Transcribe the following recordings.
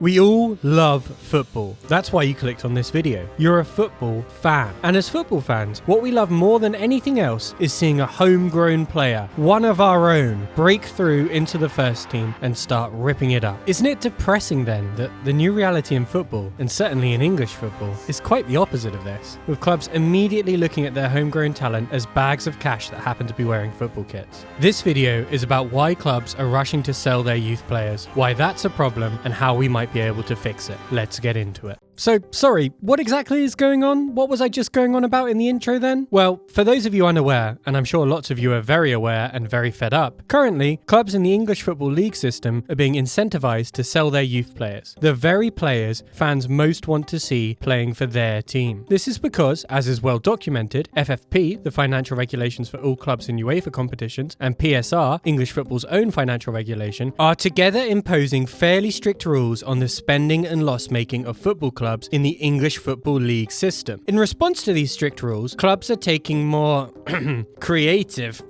We all love football. That's why you clicked on this video. You're a football fan. And as football fans, what we love more than anything else is seeing a homegrown player, one of our own, break through into the first team and start ripping it up. Isn't it depressing then that the new reality in football, and certainly in English football, is quite the opposite of this, with clubs immediately looking at their homegrown talent as bags of cash that happen to be wearing football kits? This video is about why clubs are rushing to sell their youth players, why that's a problem, and how we might be able to fix it. Let's get into it. So, sorry, what exactly is going on? What was I just going on about in the intro then? Well, for those of you unaware, and I'm sure lots of you are very aware and very fed up, currently, clubs in the English Football League system are being incentivized to sell their youth players. The very players fans most want to see playing for their team. This is because, as is well documented, FFP, the financial regulations for all clubs in UEFA competitions, and PSR, English football's own financial regulation, are together imposing fairly strict rules on the spending and loss-making of football clubs in the English Football League system. In response to these strict rules, clubs are taking more creative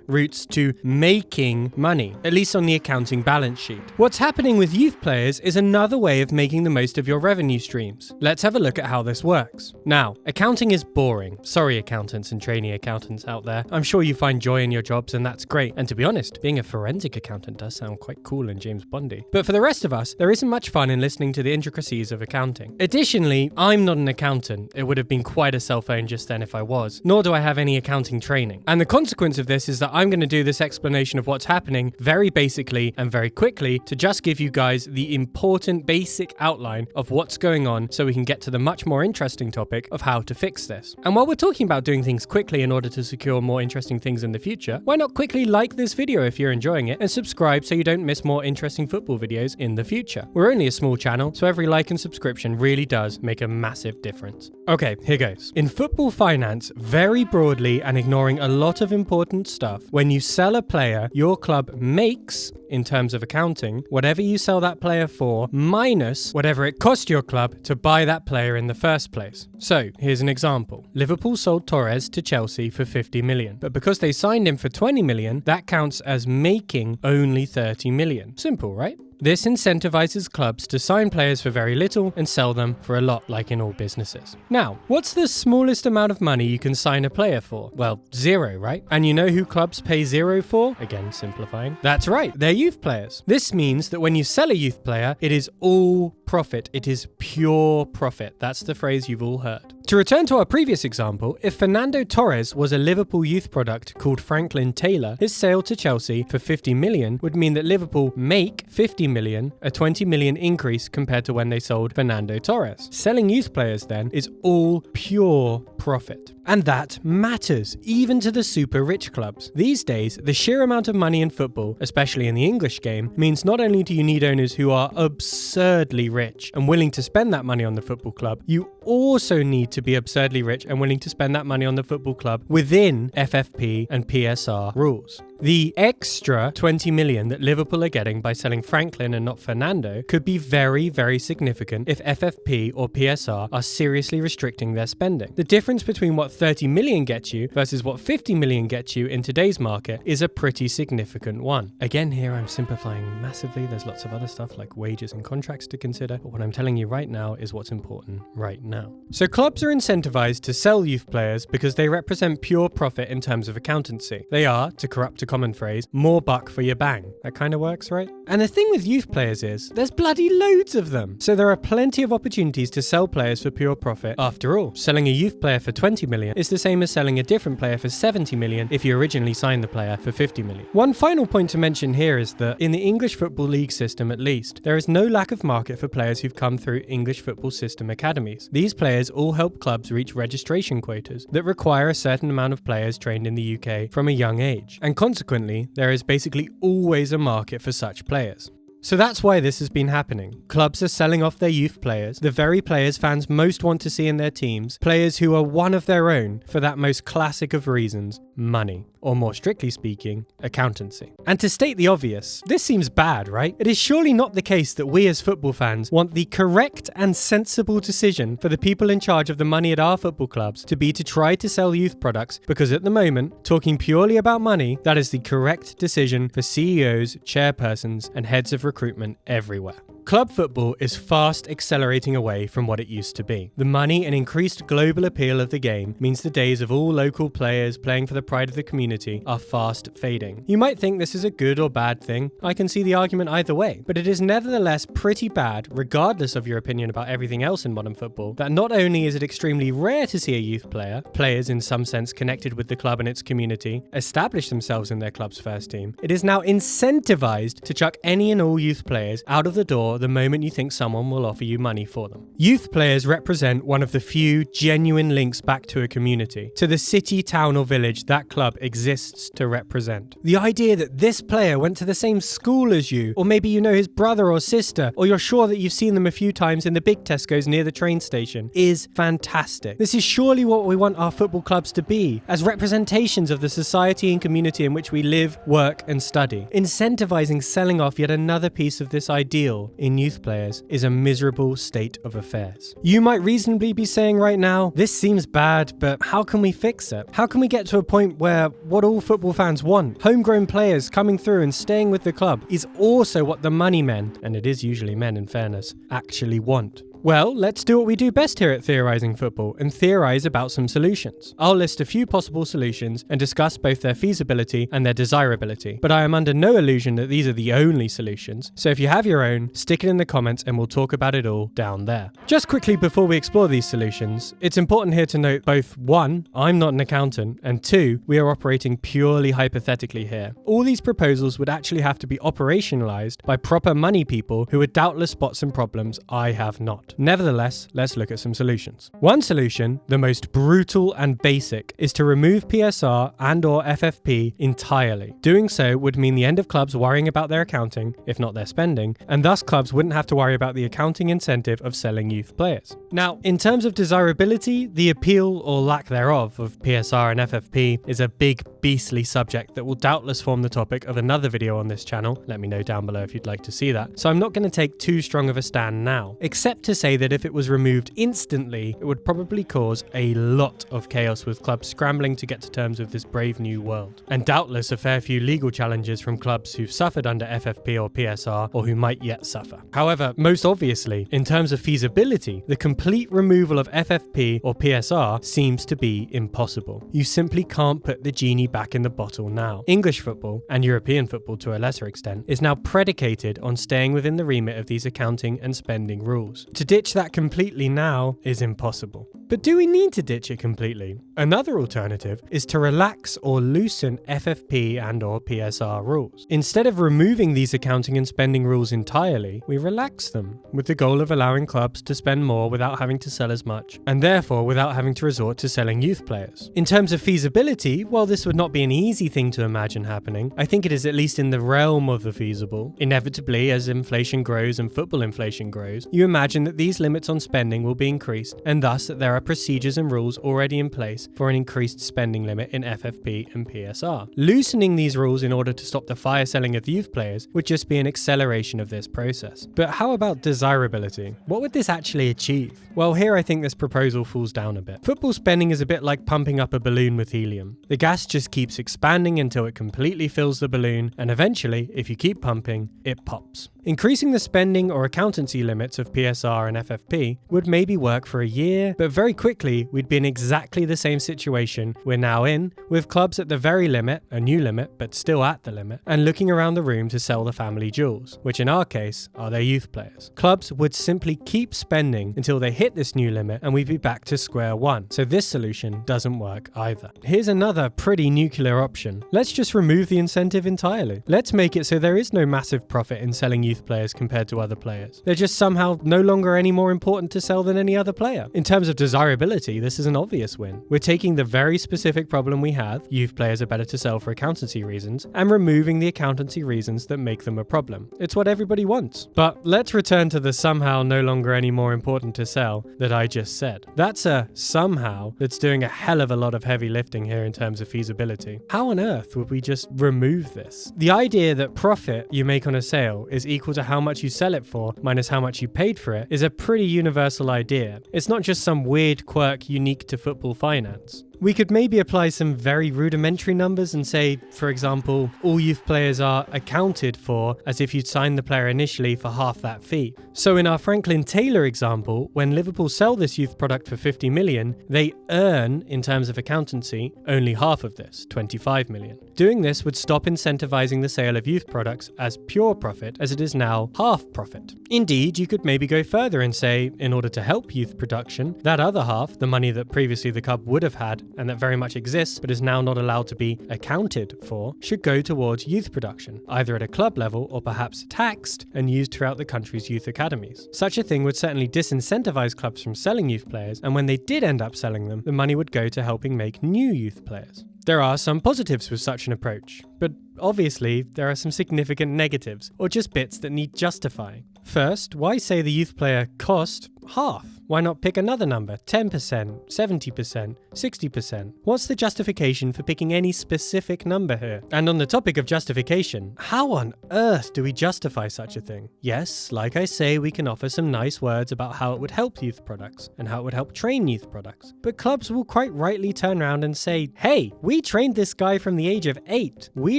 routes to making money, at least on the accounting balance sheet. What's happening with youth players is another way of making the most of your revenue streams. Let's have a look at how this works. Now, accounting is boring. Sorry, accountants and trainee accountants out there. I'm sure you find joy in your jobs and that's great. And to be honest, being a forensic accountant does sound quite cool and James Bondy. But for the rest of us, there isn't much fun in listening to the intricacies of accounting. Additionally, I'm not an accountant. It would have been quite a cell phone just then if I was, nor do I have any accounting training. And the consequence of this is that I'm going to do this explanation of what's happening very basically and very quickly to just give you guys the important basic outline of what's going on so we can get to the much more interesting topic of how to fix this. And while we're talking about doing things quickly in order to secure more interesting things in the future, why not quickly like this video if you're enjoying it and subscribe so you don't miss more interesting football videos in the future. We're only a small channel, so every like and subscription really does make a massive difference. Okay, here goes. In football finance, very broadly and ignoring a lot of important stuff, when you sell a player, your club makes, in terms of accounting, whatever you sell that player for minus whatever it cost your club to buy that player in the first place. So, here's an example. Liverpool sold Torres to Chelsea for 50 million, but because they signed him for 20 million, that counts as making only 30 million. Simple, right? This incentivizes clubs to sign players for very little and sell them for a lot, like in all businesses. Now, what's the smallest amount of money you can sign a player for? Well, zero, right? And you know who clubs pay zero for? Again, simplifying. That's right, they're youth players. This means that when you sell a youth player, it is all profit. It is pure profit. That's the phrase you've all heard. To return to our previous example, if Fernando Torres was a Liverpool youth product called Franklin Taylor, his sale to Chelsea for 50 million would mean that Liverpool make 50 million, a 20 million increase compared to when they sold Fernando Torres. Selling youth players then is all pure profit. And that matters, even to the super rich clubs. These days, the sheer amount of money in football, especially in the English game, means not only do you need owners who are absurdly rich and willing to spend that money on the football club, you also need to be absurdly rich and willing to spend that money on the football club within FFP and PSR rules. The extra 20 million that Liverpool are getting by selling Franklin and not Fernando could be very, very significant if FFP or PSR are seriously restricting their spending. The difference between what 30 million gets you versus what 50 million gets you in today's market is a pretty significant one. Again, here I'm simplifying massively. There's lots of other stuff like wages and contracts to consider, but what I'm telling you right now is what's important right now. So clubs are incentivized to sell youth players because they represent pure profit in terms of accountancy. They are, to corrupt a common phrase, more buck for your bang. That kind of works, right? And the thing with youth players is, there's bloody loads of them. So there are plenty of opportunities to sell players for pure profit. After all, selling a youth player for 20 million is the same as selling a different player for 70 million if you originally signed the player for 50 million. One final point to mention here is that in the English Football League system at least, there is no lack of market for players who've come through English football system academies. These players all help clubs reach registration quotas that require a certain amount of players trained in the UK from a young age. And consequently, there is basically always a market for such players. So that's why this has been happening. Clubs are selling off their youth players, the very players fans most want to see in their teams, players who are one of their own for that most classic of reasons, money. Or more strictly speaking, accountancy. And to state the obvious, this seems bad, right? It is surely not the case that we as football fans want the correct and sensible decision for the people in charge of the money at our football clubs to be to try to sell youth products, because at the moment, talking purely about money, that is the correct decision for CEOs, chairpersons, and heads of recruitment everywhere. Club football is fast accelerating away from what it used to be. The money and increased global appeal of the game means the days of all local players playing for the pride of the community are fast fading. You might think this is a good or bad thing. I can see the argument either way, but it is nevertheless pretty bad, regardless of your opinion about everything else in modern football, that not only is it extremely rare to see a youth player, players in some sense connected with the club and its community, establish themselves in their club's first team, it is now incentivized to chuck any and all youth players out of the door the moment you think someone will offer you money for them. Youth players represent one of the few genuine links back to a community, to the city, town or village that club exists to represent. The idea that this player went to the same school as you, or maybe you know his brother or sister, or you're sure that you've seen them a few times in the big Tesco's near the train station, is fantastic. This is surely what we want our football clubs to be, as representations of the society and community in which we live, work and study. Incentivizing selling off yet another piece of this ideal in youth players is a miserable state of affairs. You might reasonably be saying right now, this seems bad, but how can we fix it? How can we get to a point where what all football fans want, homegrown players coming through and staying with the club, is also what the money men, and it is usually men in fairness, actually want? Well, let's do what we do best here at Theorising Football and theorise about some solutions. I'll list a few possible solutions and discuss both their feasibility and their desirability, but I am under no illusion that these are the only solutions, so if you have your own, stick it in the comments and we'll talk about it all down there. Just quickly before we explore these solutions, it's important here to note both 1, I'm not an accountant, and 2, we are operating purely hypothetically here. All these proposals would actually have to be operationalised by proper money people who would doubtless spot some problems I have not. Nevertheless, let's look at some solutions. One solution, the most brutal and basic, is to remove PSR and/or FFP entirely. Doing so would mean the end of clubs worrying about their accounting, if not their spending, and thus clubs wouldn't have to worry about the accounting incentive of selling youth players. Now, in terms of desirability, the appeal or lack thereof of PSR and FFP is a big, beastly subject that will doubtless form the topic of another video on this channel. Let me know down below if you'd like to see that. So I'm not going to take too strong of a stand now, except to say that if it was removed instantly, it would probably cause a lot of chaos with clubs scrambling to get to terms with this brave new world. And doubtless a fair few legal challenges from clubs who've suffered under FFP or PSR or who might yet suffer. However, most obviously, in terms of feasibility, the complete removal of FFP or PSR seems to be impossible. You simply can't put the genie back in the bottle now. English football, and European football to a lesser extent, is now predicated on staying within the remit of these accounting and spending rules. To ditch that completely now is impossible. But do we need to ditch it completely? Another alternative is to relax or loosen FFP and/or PSR rules. Instead of removing these accounting and spending rules entirely, we relax them, with the goal of allowing clubs to spend more without having to sell as much, and therefore without having to resort to selling youth players. In terms of feasibility, while this would not be an easy thing to imagine happening, I think it is at least in the realm of the feasible. Inevitably, as inflation grows and football inflation grows, you imagine that these limits on spending will be increased, and thus that there are procedures and rules already in place for an increased spending limit in FFP and PSR. Loosening these rules in order to stop the fire selling of youth players would just be an acceleration of this process. But how about desirability? What would this actually achieve? Well, here I think this proposal falls down a bit. Football spending is a bit like pumping up a balloon with helium. The gas just keeps expanding until it completely fills the balloon, and eventually, if you keep pumping, it pops. Increasing the spending or accountancy limits of PSR and FFP would maybe work for a year, but very quickly we'd be in exactly the same situation we're now in, with clubs at the very limit, a new limit, but still at the limit, and looking around the room to sell the family jewels, which in our case are their youth players. Clubs would simply keep spending until they hit this new limit and we'd be back to square one, so this solution doesn't work either. Here's another pretty nuclear option. Let's just remove the incentive entirely. Let's make it so there is no massive profit in selling youth players compared to other players. They're just somehow no longer any more important to sell than any other player. In terms of desirability, this is an obvious win. We're taking the very specific problem we have, youth players are better to sell for accountancy reasons, and removing the accountancy reasons that make them a problem. It's what everybody wants. But let's return to the somehow no longer any more important to sell that I just said. That's a somehow that's doing a hell of a lot of heavy lifting here in terms of feasibility. How on earth would we just remove this? The idea that profit you make on a sale is equal to how much you sell it for minus how much you paid for it is a pretty universal idea. It's not just some weird quirk unique to football finance. We could maybe apply some very rudimentary numbers and say, for example, all youth players are accounted for as if you'd signed the player initially for half that fee. So in our Franklin Taylor example, when Liverpool sell this youth product for 50 million, they earn, in terms of accountancy, only half of this, 25 million. Doing this would stop incentivizing the sale of youth products as pure profit, as it is now half profit. Indeed, you could maybe go further and say, in order to help youth production, that other half, the money that previously the club would have had and that very much exists but is now not allowed to be accounted for, should go towards youth production, either at a club level or perhaps taxed and used throughout the country's youth academies. Such a thing would certainly disincentivize clubs from selling youth players, and when they did end up selling them, the money would go to helping make new youth players. There are some positives with such an approach, but obviously there are some significant negatives, or just bits that need justifying. First, why say the youth player cost half? Why not pick another number, 10%, 70%, 60%? What's the justification for picking any specific number here? And on the topic of justification, how on earth do we justify such a thing? Yes, like I say, we can offer some nice words about how it would help youth products and how it would help train youth products. But clubs will quite rightly turn around and say, hey, we trained this guy from the age of 8. We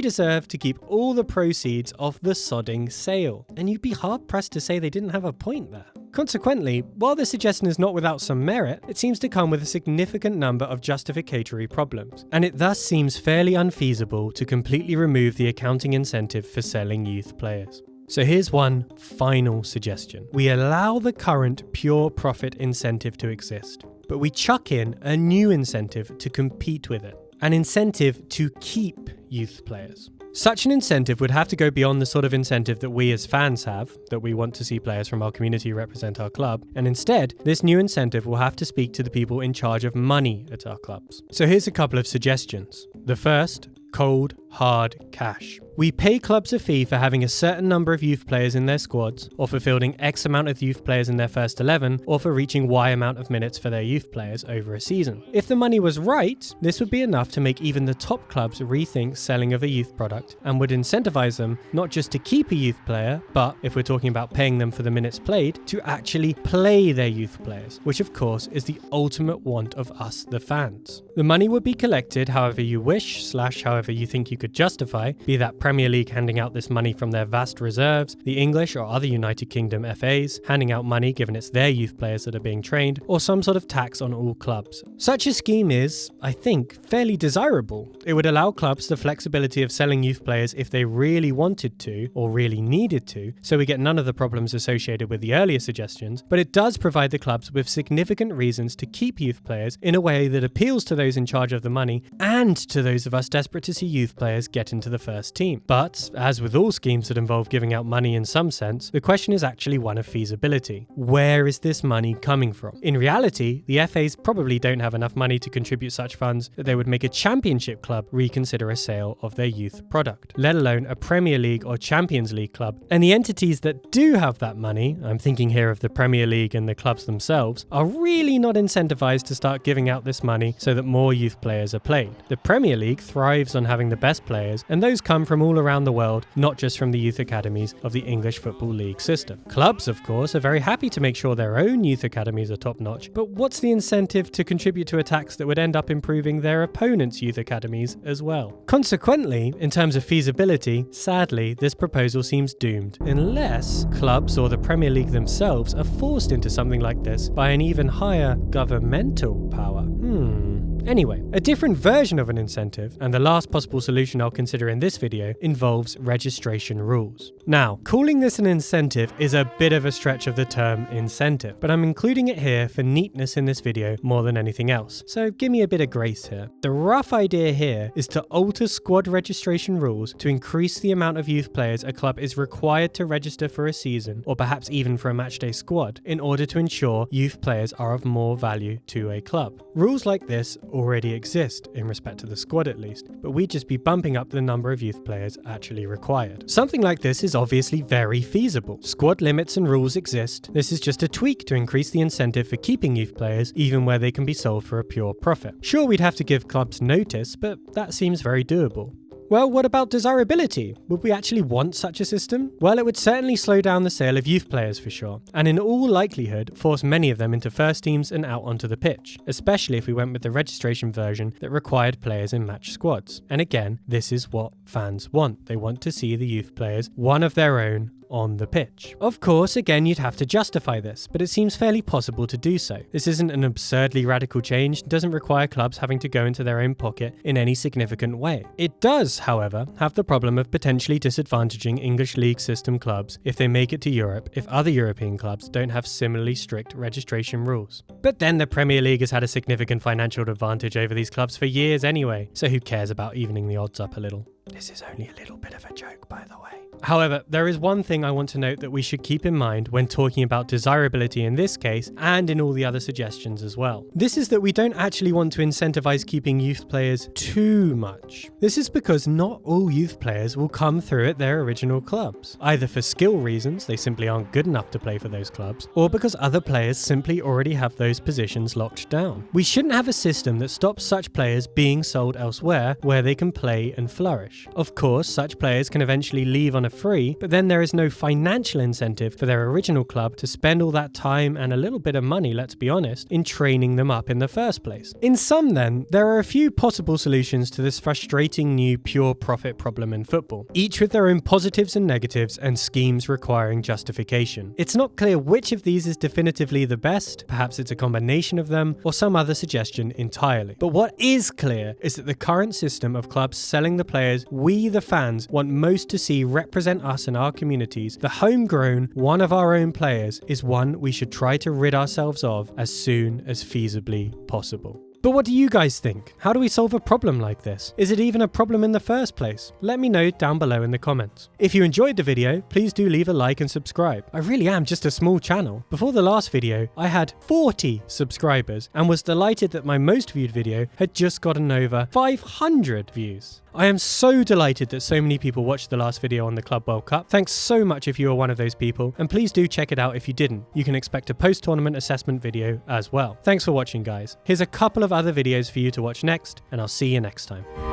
deserve to keep all the proceeds of the sodding sale. And you'd be hard pressed to say they didn't have a point there. Consequently, while this suggestion is not without some merit, it seems to come with a significant number of justificatory problems, and it thus seems fairly unfeasible to completely remove the accounting incentive for selling youth players. So here's one final suggestion. We allow the current pure profit incentive to exist, but we chuck in a new incentive to compete with it, an incentive to keep youth players. Such an incentive would have to go beyond the sort of incentive that we as fans have, that we want to see players from our community represent our club, and instead, this new incentive will have to speak to the people in charge of money at our clubs. So here's a couple of suggestions. The first, cold, hard cash. We pay clubs a fee for having a certain number of youth players in their squads, or for fielding X amount of youth players in their first 11, or for reaching Y amount of minutes for their youth players over a season. If the money was right, this would be enough to make even the top clubs rethink selling of a youth product, and would incentivize them not just to keep a youth player, but, if we're talking about paying them for the minutes played, to actually play their youth players, which of course is the ultimate want of us, the fans. The money would be collected however you wish, / however you think you could justify, be that Premier League handing out this money from their vast reserves, the English or other United Kingdom FAs handing out money given it's their youth players that are being trained, or some sort of tax on all clubs. Such a scheme is, I think, fairly desirable. It would allow clubs the flexibility of selling youth players if they really wanted to, or really needed to, so we get none of the problems associated with the earlier suggestions, but it does provide the clubs with significant reasons to keep youth players in a way that appeals to those in charge of the money and to those of us desperate to see youth players get into the first team. But, as with all schemes that involve giving out money in some sense, the question is actually one of feasibility. Where is this money coming from? In reality, the FAs probably don't have enough money to contribute such funds that they would make a championship club reconsider a sale of their youth product, let alone a Premier League or Champions League club. And the entities that do have that money, I'm thinking here of the Premier League and the clubs themselves, are really not incentivized to start giving out this money so that more youth players are played. The Premier League thrives on having the best players, and those come from all around the world, not just from the youth academies of the English Football League system. Clubs, of course, are very happy to make sure their own youth academies are top-notch, but what's the incentive to contribute to a tax that would end up improving their opponents' youth academies as well? Consequently, in terms of feasibility, sadly, this proposal seems doomed, unless clubs or the Premier League themselves are forced into something like this by an even higher governmental power. Anyway, a different version of an incentive, and the last possible solution I'll consider in this video, involves registration rules. Now, calling this an incentive is a bit of a stretch of the term incentive, but I'm including it here for neatness in this video more than anything else, so give me a bit of grace here. The rough idea here is to alter squad registration rules to increase the amount of youth players a club is required to register for a season, or perhaps even for a matchday squad, in order to ensure youth players are of more value to a club. Rules like this already exist, in respect to the squad at least, but we'd just be bumping up the number of youth players actually required. Something like this is obviously very feasible. Squad limits and rules exist. This is just a tweak to increase the incentive for keeping youth players, even where they can be sold for a pure profit. Sure, we'd have to give clubs notice, but that seems very doable. Well, what about desirability? Would we actually want such a system? Well, it would certainly slow down the sale of youth players for sure, and in all likelihood force many of them into first teams and out onto the pitch, especially if we went with the registration version that required players in match squads. And again, this is what fans want. They want to see the youth players, one of their own, on the pitch. Of course, again, you'd have to justify this, but it seems fairly possible to do so. This isn't an absurdly radical change, doesn't require clubs having to go into their own pocket in any significant way. It does, however, have the problem of potentially disadvantaging English league system clubs if they make it to Europe if other European clubs don't have similarly strict registration rules. But then the Premier League has had a significant financial advantage over these clubs for years anyway, so who cares about evening the odds up a little? This is only a little bit of a joke, by the way. However, there is one thing I want to note that we should keep in mind when talking about desirability in this case and in all the other suggestions as well. This is that we don't actually want to incentivize keeping youth players too much. This is because not all youth players will come through at their original clubs, either for skill reasons, they simply aren't good enough to play for those clubs, or because other players simply already have those positions locked down. We shouldn't have a system that stops such players being sold elsewhere where they can play and flourish. Of course, such players can eventually leave on a free, but then there is no financial incentive for their original club to spend all that time and a little bit of money, let's be honest, in training them up in the first place. In sum then, there are a few possible solutions to this frustrating new pure profit problem in football, each with their own positives and negatives and schemes requiring justification. It's not clear which of these is definitively the best, perhaps it's a combination of them, or some other suggestion entirely. But what is clear is that the current system of clubs selling the players we, the fans, want most to see represent us in our communities, the homegrown, one of our own players, is one we should try to rid ourselves of as soon as feasibly possible. But what do you guys think? How do we solve a problem like this? Is it even a problem in the first place? Let me know down below in the comments. If you enjoyed the video, please do leave a like and subscribe. I really am just a small channel. Before the last video, I had 40 subscribers and was delighted that my most viewed video had just gotten over 500 views. I am so delighted that so many people watched the last video on the Club World Cup. Thanks so much if you are one of those people, and please do check it out if you didn't. You can expect a post-tournament assessment video as well. Thanks for watching, guys. Here's a couple of other videos for you to watch next, and I'll see you next time.